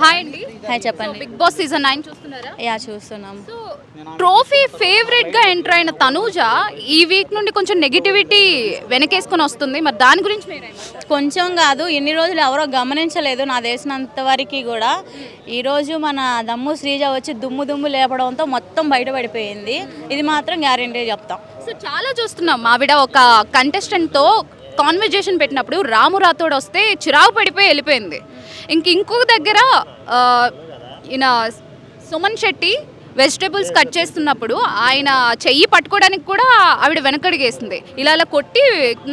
Hi అండి. Hi చెప్పండి. Big boss season 9 చూస్తున్నారా? యా చూస్తున్నాం. సో ట్రోఫీ ఫేవరెట్ గా ఎంటర్ అయిన తనూజ ఈ వీక్ నుండి కొంచెం నెగిటివిటీ వెనకేసుకొని వస్తుంది. మరి దాని గురించి మీరేమంటారు? కొంచెం కాదు, ఇన్ని రోజులు ఎవరో గమనించలేదు నా తెలిసినంత వరకు కూడా. ఈరోజు మన దమ్ము శ్రీజ వచ్చి దుమ్ము దుమ్ము లేపడంతో మొత్తం బయటపడిపోయింది. ఇది మాత్రం గ్యారెంటీ చెప్తాం. సో చాలా చూస్తున్నాం. ఆవిడ ఒక కంటెస్టెంట్తో కాన్వర్జేషన్ పెట్టినప్పుడు రాము రాథోడ్ వస్తే చిరాకు పడిపోయి వెళ్ళిపోయింది. ఇంకొక దగ్గర ఈయన సుమన్ శెట్టి వెజిటేబుల్స్ కట్ చేస్తున్నప్పుడు ఆయన చెయ్యి పట్టుకోవడానికి కూడా ఆవిడ వెనకడిగేసింది. ఇలా కొట్టి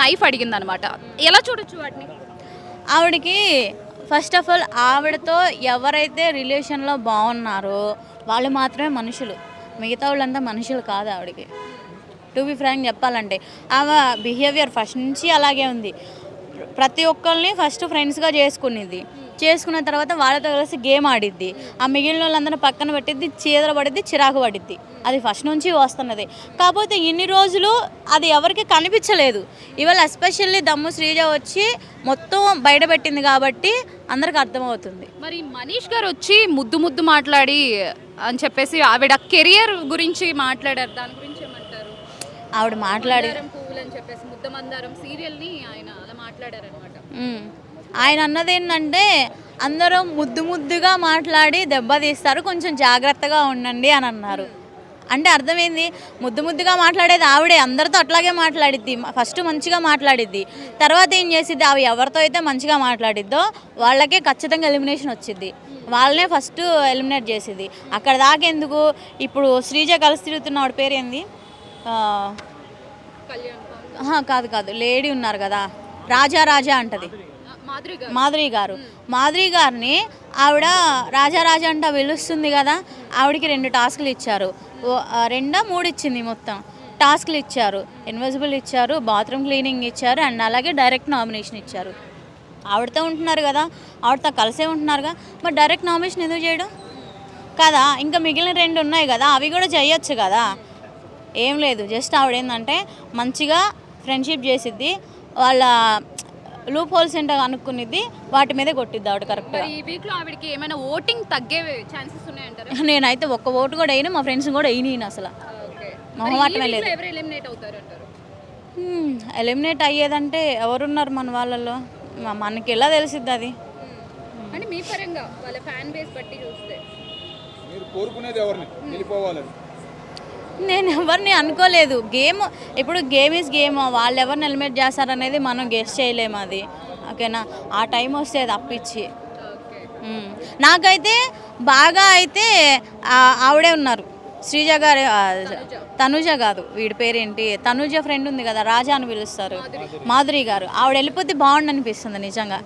నైఫ్ అడిగింది అనమాట. ఎలా చూడొచ్చు వాటిని? ఆవిడకి ఫస్ట్ ఆఫ్ ఆల్ ఆవిడతో ఎవరైతే రిలేషన్లో బాగున్నారో వాళ్ళు మాత్రమే మనుషులు, మిగతా వాళ్ళంతా మనుషులు కాదు ఆవిడకి. టు బి ఫ్రాంక్ చెప్పాలంటే ఆమె బిహేవియర్ ఫస్ట్ నుంచి అలాగే ఉంది. ప్రతి ఒక్కరిని ఫస్ట్ ఫ్రెండ్స్గా చేసుకున్న తర్వాత వాళ్ళతో కలిసి గేమ్ ఆడిద్ది. ఆ మిగిలిన వాళ్ళందరూ పక్కన పెట్టిద్ది, చీదర పడిద్ది, చిరాకు పడిద్ది. అది ఫస్ట్ నుంచి వస్తున్నది. కాకపోతే ఇన్ని రోజులు అది ఎవరికి కనిపించలేదు. ఇవాళ ఎస్పెషల్లీ దమ్ము శ్రీజ వచ్చి మొత్తం బయట పెట్టింది కాబట్టి అందరికి అర్థమవుతుంది. మరి మనీష్ గారు వచ్చి ముద్దు ముద్దు మాట్లాడి అని చెప్పేసి ఆవిడ కెరియర్ గురించి మాట్లాడారు. దాని గురించి ఏమంటారు? ఆవిడ మాట్లాడి పువ్వులు అని చెప్పేసి ముద్దమందారం సీరియల్ని ఆయన అలా మాట్లాడారనమాట. ఆయన అన్నది ఏంటంటే అందరూ ముద్దుగా మాట్లాడి దెబ్బతీస్తారు, కొంచెం జాగ్రత్తగా ఉండండి అని అన్నారు. అంటే అర్థమైంది, ముద్దుగా మాట్లాడేది ఆవిడే. అందరితో అట్లాగే మాట్లాడిద్ది. ఫస్ట్ మంచిగా మాట్లాడిద్ది, తర్వాత ఏం చేసిద్ది, అవి ఎవరితో అయితే మంచిగా మాట్లాడిద్దో వాళ్ళకే ఖచ్చితంగా ఎలిమినేషన్ వచ్చింది. వాళ్ళనే ఫస్ట్ ఎలిమినేట్ చేసిద్ది. అక్కడ దాకెందుకు, ఇప్పుడు శ్రీజ కలిసి తిరుగుతున్న ఆవిడ పేరు ఏంది? కాదు లేడీ ఉన్నారు కదా, రాజా అంటది, మాధురి గారిని ఆవిడ రాజా అంట పిలుస్తుంది కదా. ఆవిడకి 2 టాస్క్లు ఇచ్చారు, 2-3 ఇచ్చింది, మొత్తం టాస్క్లు ఇచ్చారు. ఇన్విజిబుల్ ఇచ్చారు, బాత్రూమ్ క్లీనింగ్ ఇచ్చారు, అండ్ అలాగే డైరెక్ట్ నామినేషన్ ఇచ్చారు. ఆవిడతో ఉంటున్నారు కదా, ఆవిడతో కలిసే ఉంటున్నారుగా, మరి డైరెక్ట్ నామినేషన్ ఎందుకు చేయడం కదా? ఇంకా మిగిలిన 2 ఉన్నాయి కదా, అవి కూడా చేయొచ్చు కదా. ఏం లేదు, జస్ట్ ఆవిడ ఏంటంటే మంచిగా ఫ్రెండ్షిప్ చేసిద్ది, వాళ్ళ లూప్ హోల్స్ ఏంటో అనుకునిద్ది, వాటి మీదే కొట్టిద్ది ఆవిడ కరెక్ట్గా. ఈ వీక్లో ఆవిడకి ఏమైనా ఓటింగ్ తగ్గే ఛాన్సెస్ ఉన్నాయంటారా? నేనైతే ఒక్క ఓటు కూడా వేయను, మా ఫ్రెండ్స్ కూడా వేయను. అసలు మొహమాటమే లేదు. ఎలిమినేట్ అయ్యేదంటే ఎవరున్నారు మన వాళ్ళల్లో? మనకి ఎలా తెలిసిద్ది అది? అంటే మీ పరంగా వాళ్ళ ఫ్యాన్ బేస్ బట్టి చూస్తే మీరు కోరుకునేది ఎవరిని వెళ్ళిపోవాలని? నేను ఎవరిని అనుకోలేదు. ఇప్పుడు గేమ్ ఈజ్ గేమ్, వాళ్ళు ఎవరిని ఎలిమినేట్ చేస్తారనేది మనం గెస్ చేయలేము. అది ఓకేనా, ఆ టైం వస్తే తప్పించి నాకైతే బాగా అయితే ఆవిడే ఉన్నారు, శ్రీజ గారు. తనుజ కాదు, వీడి పేరేంటి, తనుజ ఫ్రెండ్ ఉంది కదా, రాజా అని పిలుస్తారు, మాధురి గారు. ఆవిడ వెళ్ళిపోతే బాగుండు అనిపిస్తుంది నిజంగా.